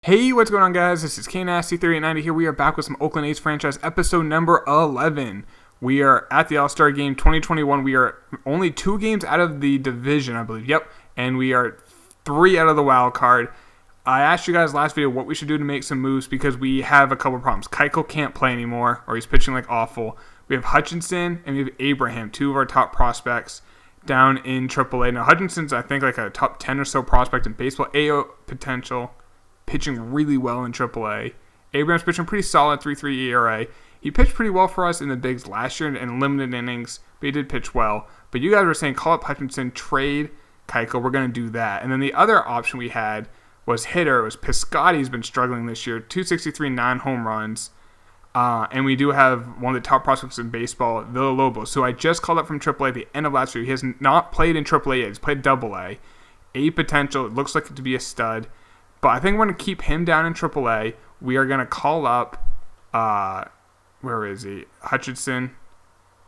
Hey, what's going on, guys? This is KNasty3890 here. We are back with some Oakland A's franchise episode number 11. We are at the All-Star Game 2021. We are only 2 games out of the division, I believe. Yep, and we are 3 out of the wild card. I asked you guys last video what we should do to make some moves because we have a couple problems. Keuchel can't play anymore, or he's pitching like awful. We have Hutchinson and we have Abraham, 2 of our top prospects down in AAA. Now, Hutchinson's, I think, like a top 10 or so prospect in baseball. AO potential. Pitching really well in AAA. Abraham's pitching pretty solid 3.3 ERA. He pitched pretty well for us in the bigs last year in limited innings, but he did pitch well. But you guys were saying call up Hutchinson, trade Keuchel. We're going to do that. And then the other option we had was hitter. It was Piscotty's been struggling this year. 263, 9 home runs. And we do have one of the top prospects in baseball, Villalobos. So I just called up from AAA at the end of last year. He has not played in AAA yet. He's played AA. A potential. It looks like it to be a stud. But I think we're going to keep him down in AAA. We are going to call up, where is he? Hutchinson.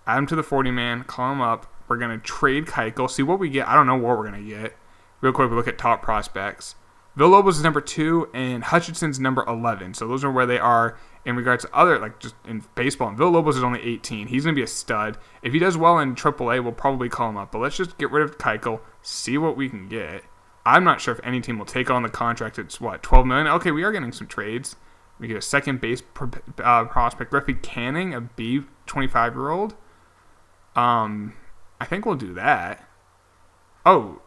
Add him to the 40-man. Call him up. We're going to trade Keuchel. See what we get. I don't know what we're going to get. Real quick, we look at top prospects. Villalobos is number 2, and Hutchinson's number 11. So those are where they are in regards to other, like just in baseball. And Villalobos is only 18. He's going to be a stud. If he does well in AAA, we'll probably call him up. But let's just get rid of Keuchel, see what we can get. I'm not sure if any team will take on the contract. It's, $12 million? Okay, we are getting some trades. We get a second base prospect. Griffey Canning, a B 25-year-old. I think we'll do that. Oh,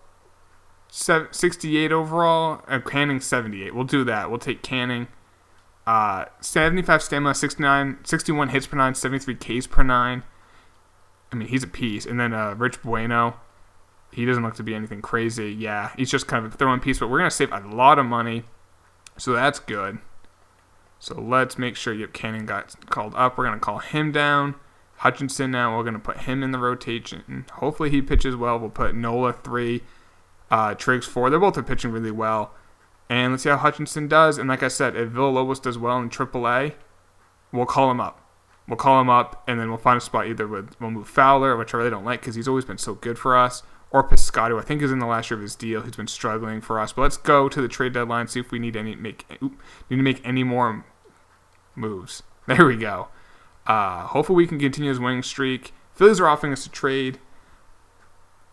68 overall. Canning, 78. We'll do that. We'll take Canning. 75 stamina, 61 hits per 9, 73 Ks per 9. I mean, he's a piece. And then Rich Bueno. He doesn't look to be anything crazy. Yeah, he's just kind of a throw-in piece, but we're going to save a lot of money, so that's good. So let's make sure Cannon got called up. We're going to call him down. Hutchinson now, we're going to put him in the rotation. Hopefully he pitches well. We'll put Nola 3, Triggs 4. They're both pitching really well. And let's see how Hutchinson does. And like I said, if Villalobos does well in AAA, we'll call him up. We'll call him up, and then we'll find a spot either we'll move Fowler, which I really don't like because he's always been so good for us, or Piscotty, who I think is in the last year of his deal. He's been struggling for us. But let's go to the trade deadline, see if we need to make any more moves. There we go. Hopefully we can continue his winning streak. Phillies are offering us a trade.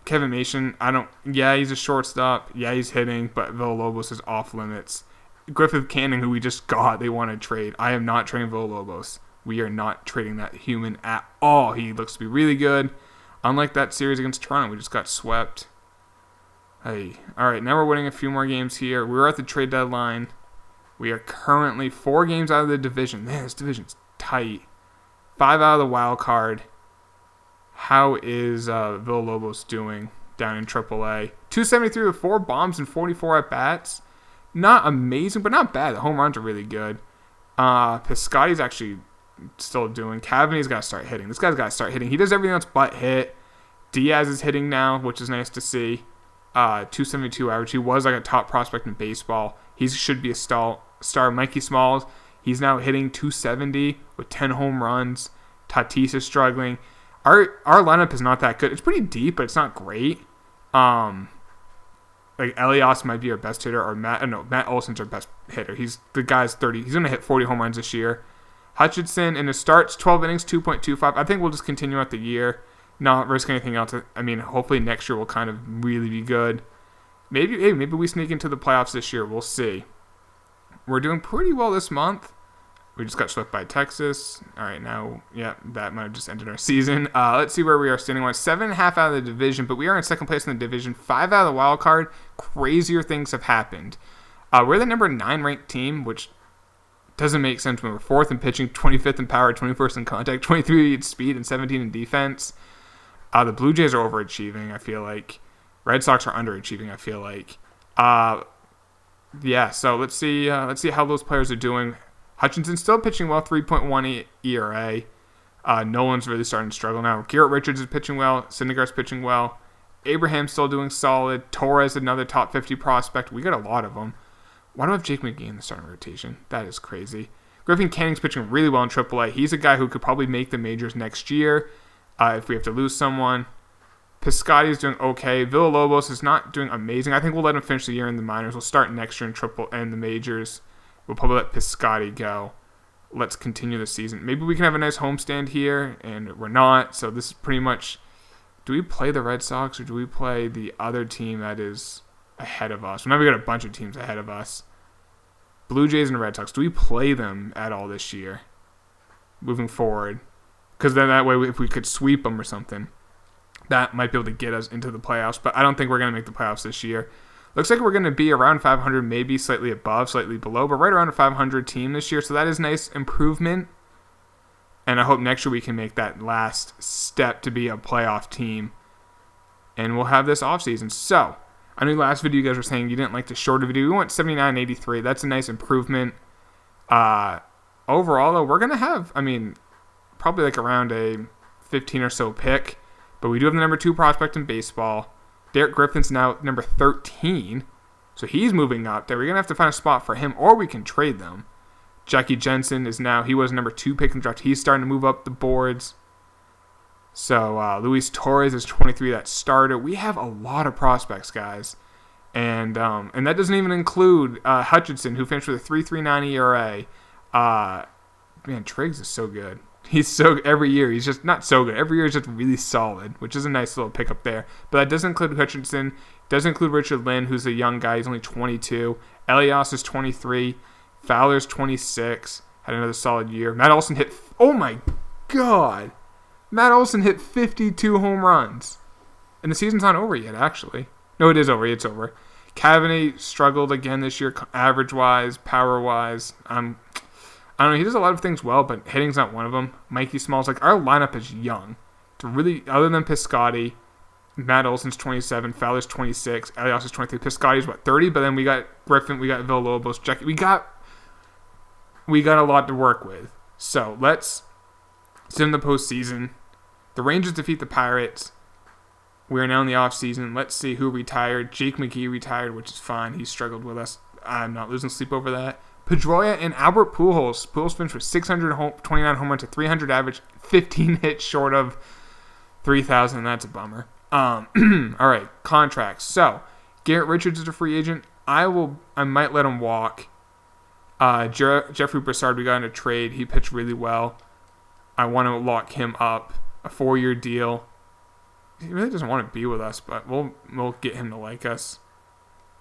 Kevin Mason, he's a shortstop. Yeah, he's hitting, but Villalobos is off limits. Griffith Canning, who we just got, they want to trade. I am not trading Villalobos. We are not trading that human at all. He looks to be really good. Unlike that series against Toronto, we just got swept. Hey, all right, now we're winning a few more games here. We're at the trade deadline. We are currently 4 games out of the division. Man, this division's tight. 5 out of the wild card. How is Villalobos doing down in AAA? 273 with 4 bombs and 44 at-bats. Not amazing, but not bad. The home runs are really good. Piscotty's actually still doing. Cavani's got to start hitting. This guy's got to start hitting. He does everything else but hit. Diaz is hitting now, which is nice to see. 272 average. He was like a top prospect in baseball. He should be a star. Mikey Smalls, he's now hitting 270 with 10 home runs. Tatis is struggling. Our lineup is not that good. It's pretty deep, but it's not great. Like Elias might be our best hitter, or Matt Olson's our best hitter. He's the guy's 30. He's gonna hit 40 home runs this year. Hutchinson in his starts, 12 innings, 2.25. I think we'll just continue out the year, not risk anything else. I mean, hopefully next year will kind of really be good. Maybe we sneak into the playoffs this year. We'll see. We're doing pretty well this month. We just got swept by Texas. All right, now, yeah, that might have just ended our season. Let's see where we are standing. We're 7.5 out of the division, but we are in second place in the division. 5 out of the wild card. Crazier things have happened. We're the number 9 ranked team, which doesn't make sense when we're 4th in pitching, 25th in power, 21st in contact, 23 in speed, and 17 in defense. The Blue Jays are overachieving, I feel like. Red Sox are underachieving, I feel like. Yeah, so let's see how those players are doing. Hutchinson's still pitching well, 3.1 ERA. Nolan's really starting to struggle now. Garrett Richards is pitching well. Syndergaard's pitching well. Abraham's still doing solid. Torres, another top 50 prospect. We got a lot of them. Why do I have Jake McGee in the starting rotation? That is crazy. Griffin Canning's pitching really well in AAA. He's a guy who could probably make the majors next year if we have to lose someone. Piscotty's doing okay. Villalobos is not doing amazing. I think we'll let him finish the year in the minors. We'll start next year in the majors. we'll probably let Piscotty go. Let's continue the season. Maybe we can have a nice homestand here, and we're not. So this is pretty much, do we play the Red Sox or do we play the other team that is ahead of us? Well, now we got a bunch of teams ahead of us. Blue Jays and Red Sox. Do we play them at all this year moving forward? Because then that way, if we could sweep them or something, that might be able to get us into the playoffs. But I don't think we're going to make the playoffs this year. Looks like we're going to be around 500, maybe slightly above, slightly below, but right around a 500 team this year. So that is nice improvement. And I hope next year we can make that last step to be a playoff team. And we'll have this offseason. So, I know last video you guys were saying you didn't like the shorter video. We went 79.83. That's a nice improvement. Overall, though, we're going to have, probably like around a 15 or so pick. But we do have the number 2 prospect in baseball. Derek Griffin's now number 13, so he's moving up there. We're going to have to find a spot for him, or we can trade them. Jackie Jensen he was number 2 pick in the draft. He's starting to move up the boards. So Luis Torres is 23, that starter. We have a lot of prospects, guys. And that doesn't even include Hutchinson, who finished with a 3.39 ERA. Man, Triggs is so good. Every year, he's just not so good. Every year is just really solid, which is a nice little pickup there. But that doesn't include Hutchinson. Doesn't include Richard Lynn, who's a young guy. He's only 22. Elias is 23. Fowler's 26. Had another solid year. Matt Olson hit, oh my God. Matt Olson hit 52 home runs. And the season's not over yet, actually. No, it is over. It's over. Cavaney struggled again this year, average-wise, power-wise. I don't know, he does a lot of things well, but hitting's not one of them. Mikey Smalls, our lineup is young. To really, other than Piscotty, Matt Olson's 27, Fowler's 26, Elias is 23, Piscotty's 30, but then we got Griffin, we got Villalobos, Jackie. We got a lot to work with. So let's sit in the postseason. The Rangers defeat the Pirates. We are now in the offseason. Let's see who retired. Jake McGee retired, which is fine. He struggled with us. I'm not losing sleep over that. Pedroia and Albert Pujols. Pujols finished with 629 home runs to 300 average, 15 hits short of 3,000. That's a bummer. All right, contracts. So, Garrett Richards is a free agent. I might let him walk. Jeffrey Brassard, we got in a trade. He pitched really well. I want to lock him up. A 4-year deal. He really doesn't want to be with us, but we'll get him to like us.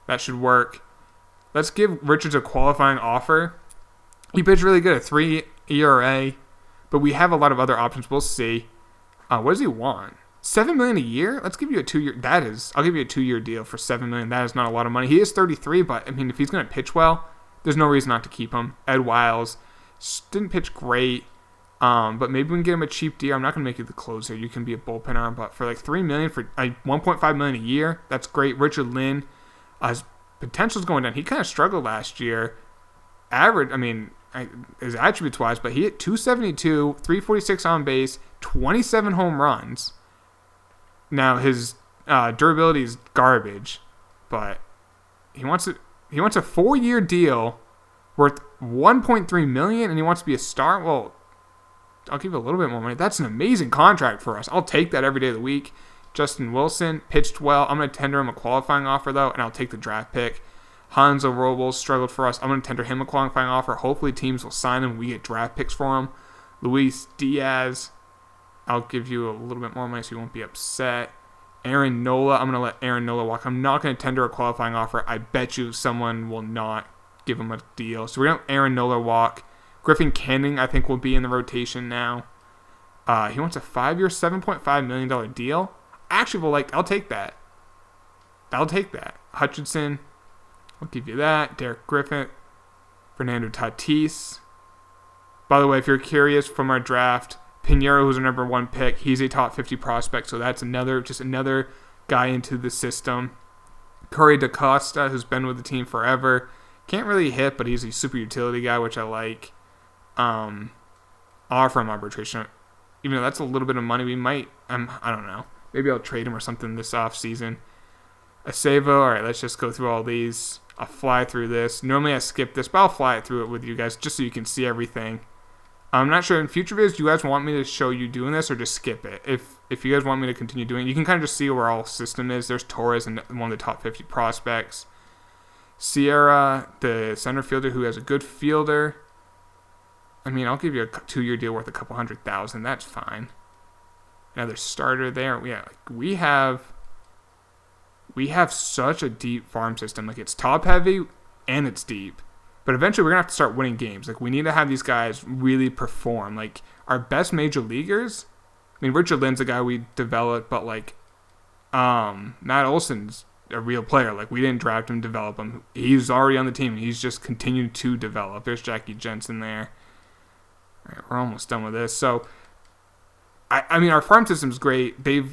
That should work. Let's give Richards a qualifying offer. He pitched really good at 3 ERA, but we have a lot of other options. We'll see. What does he want? $7 million a year? Let's give you a 2-year. I'll give you a 2-year deal for $7 million. That is not a lot of money. He is 33, but if he's going to pitch well, there's no reason not to keep him. Ed Wiles didn't pitch great, but maybe we can get him a cheap deal. I'm not going to make you the closer. You can be a bullpen arm, but for $3 million for $1.5 million a year, that's great. Richard Lynn, his potential's going down. He kind of struggled last year. Average, his attributes-wise, but he hit 272, 346 on base, 27 home runs. Now, his durability is garbage, but he wants a 4-year deal worth $1.3 million, and he wants to be a star. Well, I'll give you a little bit more money. That's an amazing contract for us. I'll take that every day of the week. Justin Wilson pitched well. I'm going to tender him a qualifying offer, though, and I'll take the draft pick. Hanzo Robles struggled for us. I'm going to tender him a qualifying offer. Hopefully teams will sign him. We get draft picks for him. Luis Diaz, I'll give you a little bit more money so you won't be upset. Aaron Nola, I'm going to let Aaron Nola walk. I'm not going to tender a qualifying offer. I bet you someone will not give him a deal. So we're going to let Aaron Nola walk. Griffin Canning, I think, will be in the rotation now. He wants a 5-year, $7.5 million deal. Actually, I'll take that. Hutchinson, I'll give you that. Derek Griffin, Fernando Tatis. By the way, if you're curious, from our draft, Pinheiro, who's our number 1 pick, he's a top 50 prospect, so that's another guy into the system. Corey DaCosta, who's been with the team forever. Can't really hit, but he's a super utility guy, which I like. Offer him arbitration. Even though that's a little bit of money, we might, I don't know. Maybe I'll trade him or something this offseason. Acevo, all right, let's just go through all these. I'll fly through this. Normally I skip this, but I'll fly through it with you guys just so you can see everything. I'm not sure in future videos, do you guys want me to show you doing this or just skip it? If you guys want me to continue doing it, you can kind of just see where our system is. There's Torres and one of the top 50 prospects. Sierra, the center fielder who has a good fielder. I mean, I'll give you a 2-year deal worth a couple $100,000. That's fine. Another starter there. Yeah, we have such a deep farm system. Like, it's top heavy and it's deep. But eventually we're going to have to start winning games. Like, we need to have these guys really perform. Like, our best major leaguers, I mean, Richard Lynn's a guy we developed, but, like, Matt Olson's a real player. Like, we didn't draft him, develop him. He's already on the team. He's just continued to develop. There's Jackie Jensen there. All right, we're almost done with this. So, I mean, our farm system's great. We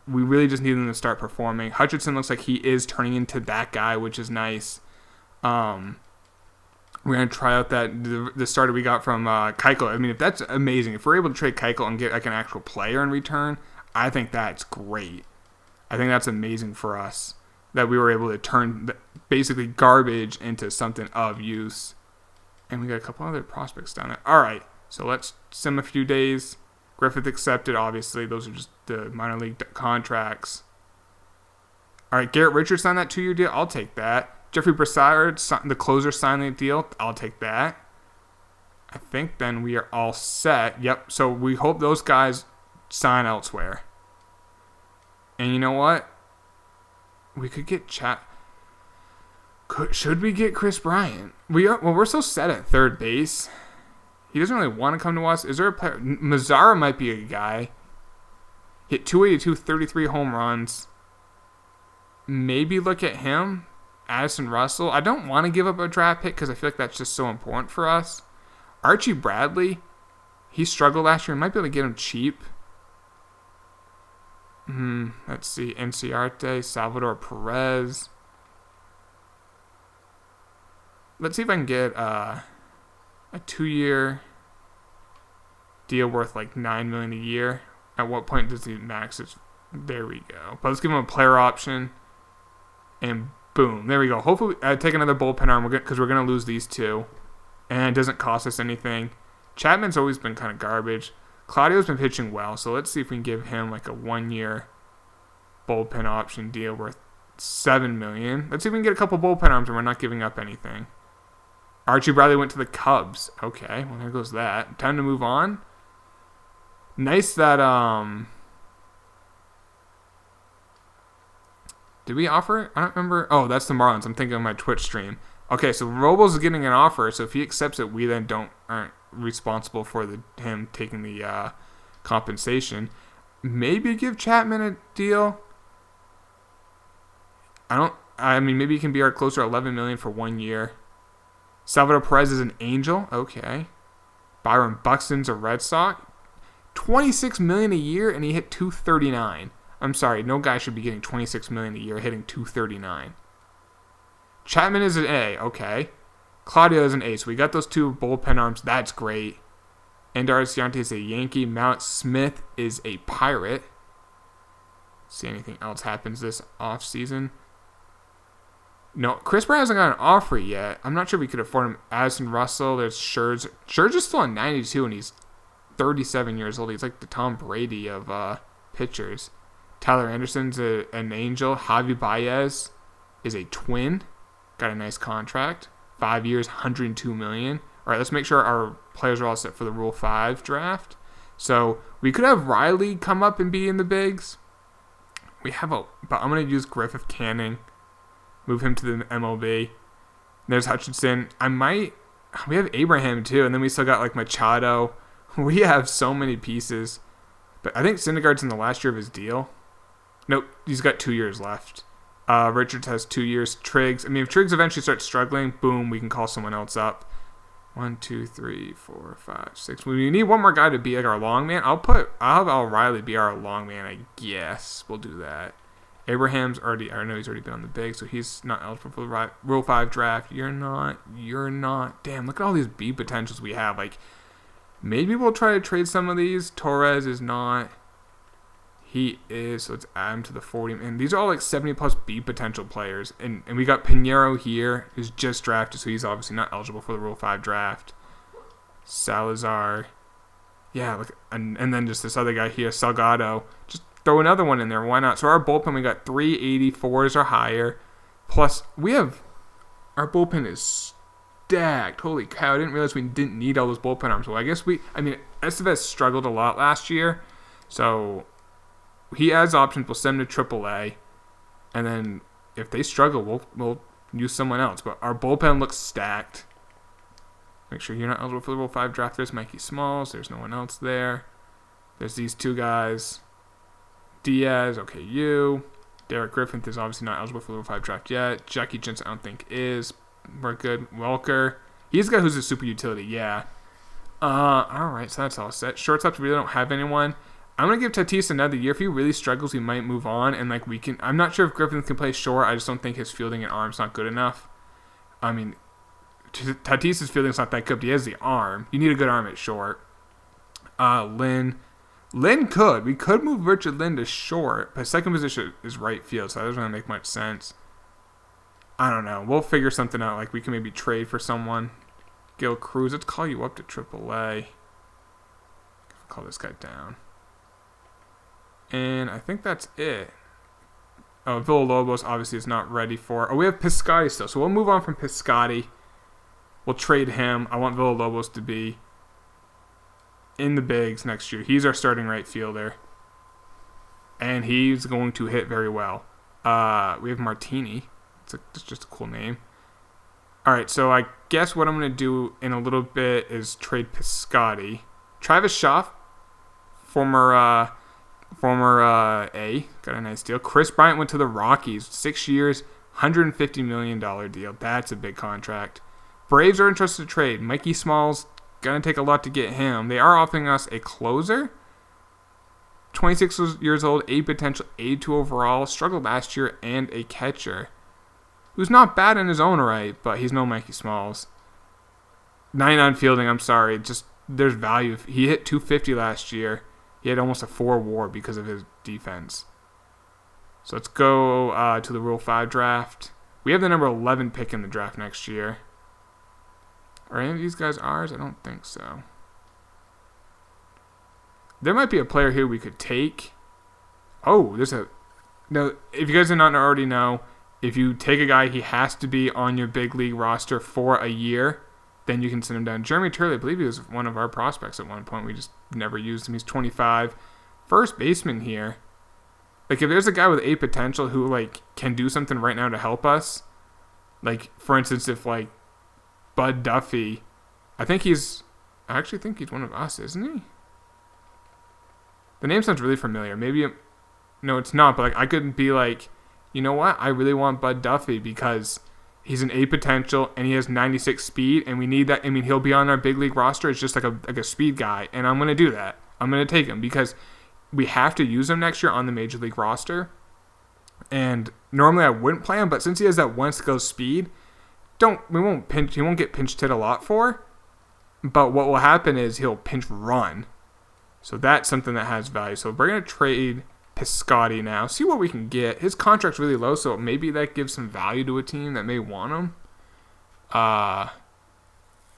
really just need them to start performing. Hutchinson looks like he is turning into that guy, which is nice. We're going to try out the starter we got from Keuchel. I mean, if that's amazing. If we're able to trade Keuchel and get like an actual player in return, I think that's great. I think that's amazing for us that we were able to turn basically garbage into something of use. And we got a couple other prospects down there. All right, so let's sim a few days. Griffith accepted, obviously. Those are just the minor league contracts. All right, Garrett Richards signed that 2-year deal. I'll take that. Jeffrey Brassard, the closer, signed the deal. I'll take that. I think then we are all set. Yep, so we hope those guys sign elsewhere. And you know what? We could get should we get Chris Bryant? We're so set at third base. He doesn't really want to come to us. Is there a player? Mazzara might be a guy. Hit 282, 33 home runs. Maybe look at him. Addison Russell. I don't want to give up a draft pick because I feel like that's just so important for us. Archie Bradley. He struggled last year. Might be able to get him cheap. Let's see. Enciarte, Salvador Perez. Let's see if I can get a 2-year deal worth like $9 million a year. At what point does he max it? There we go. But let's give him a player option. And boom. There we go. Hopefully, take another bullpen arm because we're going to lose these two. And it doesn't cost us anything. Chapman's always been kind of garbage. Claudio's been pitching well. So let's see if we can give him like a 1-year bullpen option deal worth $7 million. Let's see if we can get a couple bullpen arms and we're not giving up anything. Archie Bradley went to the Cubs. Okay, well, there goes that. Time to move on. Nice that, did we offer? I don't remember. Oh, that's the Marlins. I'm thinking of my Twitch stream. Okay, so Robles is getting an offer, so if he accepts it, we then aren't responsible for him taking the compensation. Maybe give Chapman a deal. Maybe he can be our closer $11 million for 1 year. Salvador Perez is an Angel. Okay. Byron Buxton's a Red Sox. $26 million a year, and he hit .239. I'm sorry, no guy should be getting $26 million a year hitting .239. Chapman is an A. Okay. Claudio is an A. So we got those two bullpen arms. That's great. Ender Ciante is a Yankee. Mount Smith is a Pirate. See anything else happens this offseason? No, Chris Brown hasn't got an offer yet. I'm not sure we could afford him. Addison Russell, there's Scherzer. Scherzer's still on 92, and he's 37 years old. He's like the Tom Brady of pitchers. Tyler Anderson's an Angel. Javi Baez is a Twin. Got a nice contract. 5 years, $102 million. All right, let's make sure our players are all set for the Rule 5 draft. So we could have Riley come up and be in the bigs. But I'm going to use Griffith Canning. Move him to the MLB. There's Hutchinson. We have Abraham too, and then we still got like Machado. We have so many pieces. But I think Syndergaard's in the last year of his deal. Nope, he's got 2 years left. Richards has 2 years. Triggs. If Triggs eventually starts struggling, boom, we can call someone else up. 1, 2, 3, 4, 5, 6. We need one more guy to be like our long man. I'll have Al Riley be our long man, I guess. We'll do that. Abraham's already, I know he's already been on the big, so he's not eligible for the Rule 5 draft. You're not. Damn, look at all these B potentials we have. Like, maybe we'll try to trade some of these. Torres is not. He is, so let's add him to the 40. And these are all like 70-plus B potential players. And we got Pinheiro here, who's just drafted, so he's obviously not eligible for the Rule 5 draft. Salazar. Yeah, look, and then just this other guy here, Salgado. Just throw another one in there. Why not? So our bullpen, we got 384s or higher. Plus, we have Our bullpen is stacked. Holy cow, I didn't realize we didn't need all those bullpen arms. Well, I guess Estevez struggled a lot last year, so he has options. We'll send him to AAA, and then if they struggle, we'll use someone else. But our bullpen looks stacked. Make sure you're not eligible for the Rule 5 draft. There's Mikey Smalls. There's no one else there. There's these two guys. Diaz, okay, you. Derek Griffin is obviously not eligible for the Rule 5 draft yet. Jackie Jensen, I don't think is. We're good. Welker. He's a guy who's a super utility, yeah. Alright, so that's all set. Shortstops, we really don't have anyone. I'm going to give Tatis another year. If he really struggles, we might move on. And, we can... I'm not sure if Griffin can play short. I just don't think his fielding and arm's not good enough. I mean, Tatis' fielding's not that good, but he has the arm. You need a good arm at short. Lynn could. We could move Richard Lynn to short, but second position is right field, so that doesn't really make much sense. I don't know. We'll figure something out. We can maybe trade for someone. Gil Cruz. Let's call you up to AAA. Call this guy down. And I think that's it. Oh, Villalobos obviously is not ready for... Oh, we have Piscotty still, so we'll move on from Piscotty. We'll trade him. I want Villalobos to be in the bigs next year. He's our starting right fielder. And he's going to hit very well. We have Martini. It's just a cool name. Alright, so I guess what I'm going to do in a little bit is trade Piscotty. Travis Shaw, former A, got a nice deal. Chris Bryant went to the Rockies. 6 years, $150 million deal. That's a big contract. Braves are interested to trade. Mikey Smalls, going to take a lot to get him. They are offering us a closer. 26 years old, A potential, A2 overall. Struggled last year, and a catcher. Who's not bad in his own right, but he's no Mikey Smalls. 99 fielding, I'm sorry. Just, there's value. He hit 250 last year. He had almost a 4 WAR because of his defense. So let's go to the Rule 5 draft. We have the number 11 pick in the draft next year. Are any of these guys ours? I don't think so. There might be a player here we could take. Oh, there's a... No, if you guys do not already know, if you take a guy, he has to be on your big league roster for a year. Then you can send him down. Jeremy Turley, I believe he was one of our prospects at one point. We just never used him. He's 25. First baseman here. If there's a guy with A potential who, can do something right now to help us. For instance, if, Bud Duffy. I actually think he's one of us, isn't he? The name sounds really familiar. Maybe... No, it's not. But, I couldn't be you know what? I really want Bud Duffy because he's an A potential and he has 96 speed and we need that. I mean, he'll be on our big league roster. It's just like a speed guy, and I'm going to do that. I'm going to take him because we have to use him next year on the major league roster. And normally I wouldn't play him, but since he has that one skill speed, he won't get pinch hit a lot for. But what will happen is he'll pinch run. So that's something that has value. So we're going to trade Piscotty now. See what we can get. His contract's really low, so maybe that gives some value to a team that may want him.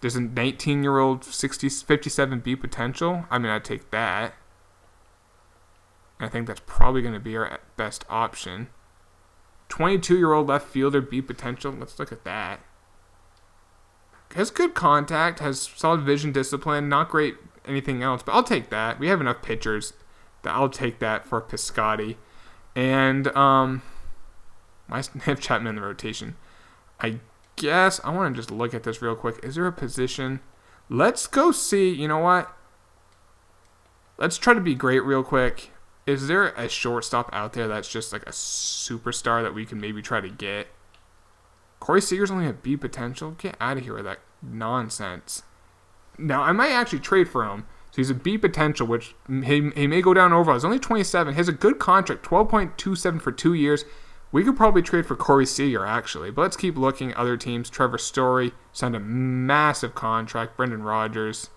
There's a 19-year-old 57B potential. I mean, I'd take that. I think that's probably going to be our best option. 22-year-old left fielder B potential. Let's look at that. Has good contact, has solid vision discipline, not great anything else, but I'll take that. We have enough pitchers. I'll take that for Piscotty. And I have Chapman in the rotation. I guess I want to just look at this real quick. Is there a position? Let's go see. You know what? Let's try to be great real quick. Is there a shortstop out there that's just a superstar that we can maybe try to get? Corey Seager's only a B potential. Get out of here with that nonsense. Now, I might actually trade for him. So he's a B potential, which he may go down overall. He's only 27. He has a good contract, 12.27 for 2 years. We could probably trade for Corey Seager, actually. But let's keep looking at other teams. Trevor Story signed a massive contract. Brendan Rodgers.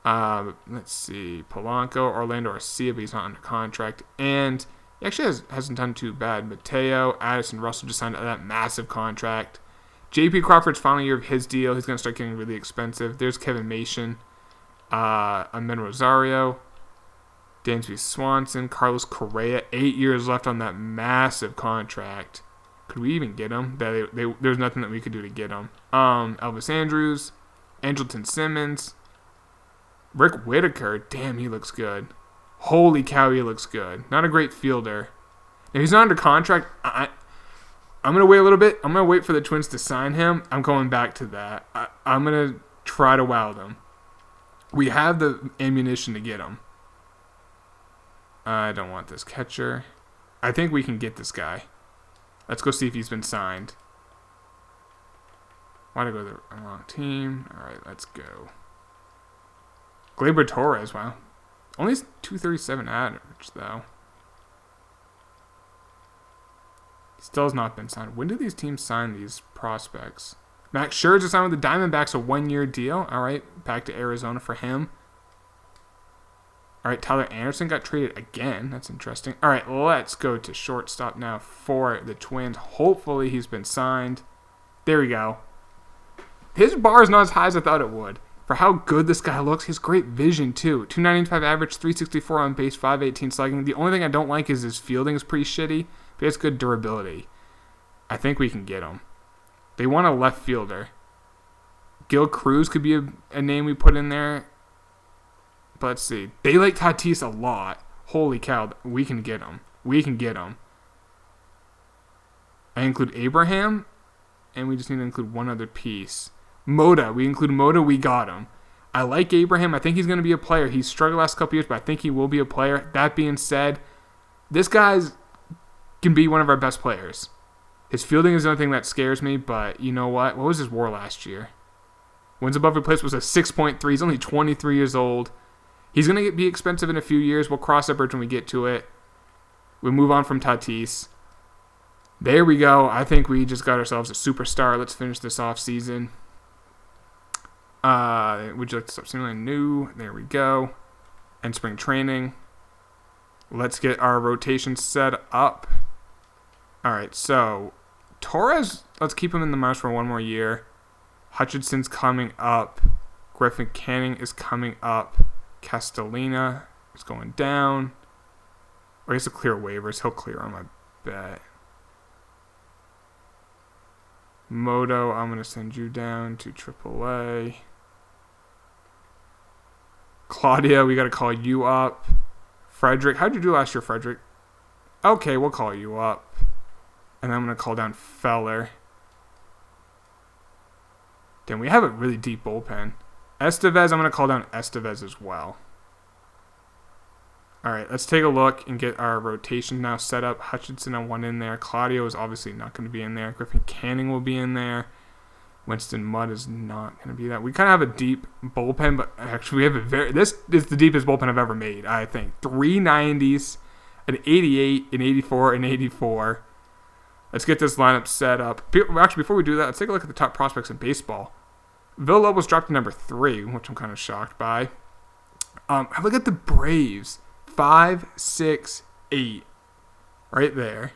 Let's see. Polanco, Orlando Arcia, but he's not under contract. And he actually hasn't done too bad. Mateo, Addison Russell just signed that massive contract. J.P. Crawford's final year of his deal. He's going to start getting really expensive. There's Kevin Mason. Amen Rosario, Dansby Swanson, Carlos Correa, 8 years left on that massive contract. Could we even get him? There's nothing that we could do to get him. Elvis Andrews, Andrelton Simmons, Rick Whitaker. Damn, he looks good. Holy cow, he looks good. Not a great fielder. If he's not under contract, I'm going to wait a little bit. I'm going to wait for the Twins to sign him. I'm going back to that. I'm going to try to wow them. We have the ammunition to get him. I don't want this catcher. I think we can get this guy. Let's go see if he's been signed. Why'd I go to the wrong team? All right, let's go. Gleyber Torres, wow. Only 237 average, though. He still has not been signed. When do these teams sign these prospects? Max Scherzer signed with the Diamondbacks, a 1-year deal. All right, back to Arizona for him. All right, Tyler Anderson got traded again. That's interesting. All right, let's go to shortstop now for the Twins. Hopefully he's been signed. There we go. His bar is not as high as I thought it would. For how good this guy looks, he has great vision too. 295 average, 364 on base, 518 slugging. The only thing I don't like is his fielding is pretty shitty, but he has good durability. I think we can get him. They want a left fielder. Gil Cruz could be a name we put in there. But let's see. They like Tatis a lot. Holy cow. We can get him. We can get him. I include Abraham. And we just need to include one other piece. Moda. We include Moda. We got him. I like Abraham. I think he's going to be a player. He's struggled the last couple years, but I think he will be a player. That being said, this guy can be one of our best players. His fielding is the only thing that scares me, but you know what? What was his WAR last year? Wins above replacement was a 6.3. He's only 23 years old. He's going to be expensive in a few years. We'll cross that bridge when we get to it. We move on from Tatis. There we go. I think we just got ourselves a superstar. Let's finish this off season. Would you like to start something new? There we go. And spring training. Let's get our rotation set up. All right, so Torres, let's keep him in the minors for one more year. Hutchinson's coming up. Griffin Canning is coming up. Castellina is going down. Or he has to clear waivers. He'll clear them, I bet. Moto, I'm going to send you down to AAA. Claudia, we got to call you up. Frederick, how'd you do last year, Frederick? Okay, we'll call you up. And then I'm going to call down Feller. Damn, we have a really deep bullpen. Estevez, I'm going to call down Estevez as well. All right, let's take a look and get our rotation now set up. Hutchinson, I want in there. Claudio is obviously not going to be in there. Griffin Canning will be in there. Winston Mudd is not going to be that. We kind of have a deep bullpen, but actually we have a this is the deepest bullpen I've ever made, I think. 3 90s, an 88, an 84, an 84. Let's get this lineup set up. Actually, before we do that, let's take a look at the top prospects in baseball. Villalobos dropped to number 3, which I'm kind of shocked by. Look at the Braves. 5, 6, 8. Right there.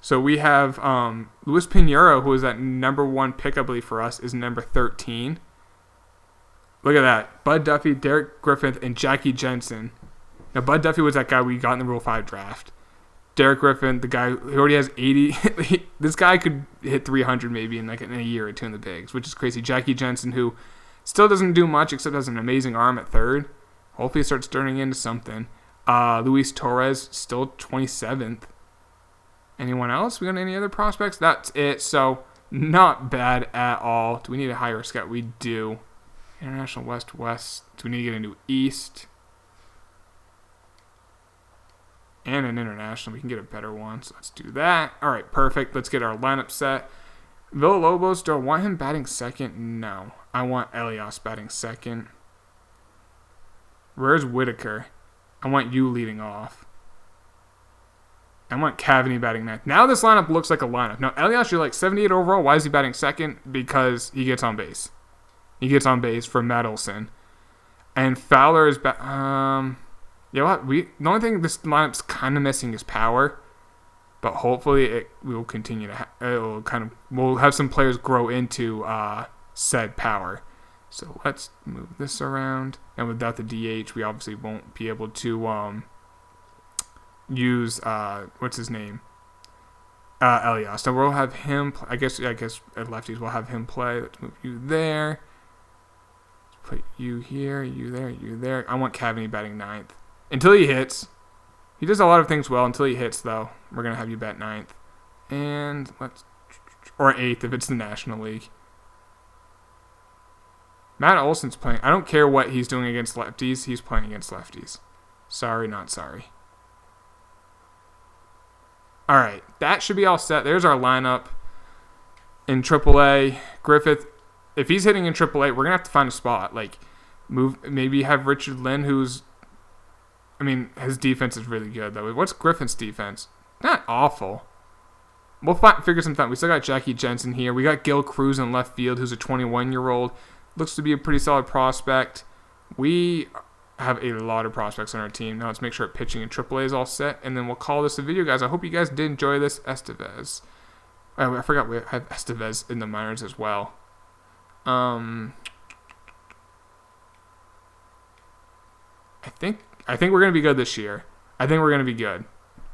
So we have Luis Pinheiro, who is that number 1 pick, I believe, for us, is number 13. Look at that. Bud Duffy, Derek Griffith, and Jackie Jensen. Now, Bud Duffy was that guy we got in the Rule 5 draft. Derek Griffin, the guy who already has 80. This guy could hit 300 maybe in a year or two in the bigs, which is crazy. Jackie Jensen, who still doesn't do much except has an amazing arm at third. Hopefully it starts turning into something. Luis Torres, still 27th. Anyone else? We got any other prospects? That's it. So, not bad at all. Do we need to hire a scout? We do. International West. Do we need to get a new East? And an international. We can get a better one, so let's do that. All right, perfect. Let's get our lineup set. Villalobos, do I want him batting second? No. I want Elias batting second. Where's Whitaker? I want you leading off. I want Cavani batting ninth. Now this lineup looks like a lineup. Now, Elias, you're like 78 overall. Why is he batting second? Because he gets on base. He gets on base for Matt Olson. And Fowler is back. You know what? The only thing this lineup's kind of missing is power, but hopefully we will continue to. We'll have some players grow into said power. So let's move this around. And without the DH, we obviously won't be able to use what's his name, Elias. Now we'll have him. I guess at lefties we'll have him play. Let's move you there. Let's put you here, you there, you there. I want Cavani batting ninth until he hits. He does a lot of things well until he hits, though. We're gonna have you bat ninth, and or eighth if it's the National League. Matt Olson's playing. I don't care what he's doing against lefties. He's playing against lefties. Sorry, not sorry. All right, that should be all set. There's our lineup in AAA. Griffith, if he's hitting in AAA, we're going to have to find a spot. Like, maybe have Richard Lynn, his defense is really good, though. What's Griffith's defense? Not awful. We'll figure something out. We still got Jackie Jensen here. We got Gil Cruz in left field, who's a 21-year-old. Looks to be a pretty solid prospect. We have a lot of prospects on our team. Now let's make sure pitching in AAA is all set, and then we'll call this a video, guys. I hope you guys did enjoy this. Estevez. I forgot we have Estevez in the minors as well. I think we're going to be good this year. I think we're going to be good.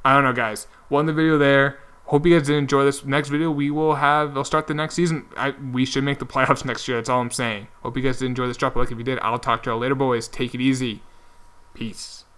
I don't know, guys. We'll end the video there. Hope you guys did enjoy this. Next video we'll start the next season. We should make the playoffs next year. That's all I'm saying. Hope you guys did enjoy this. Drop a like if you did. I'll talk to y'all later, boys. Take it easy. Peace.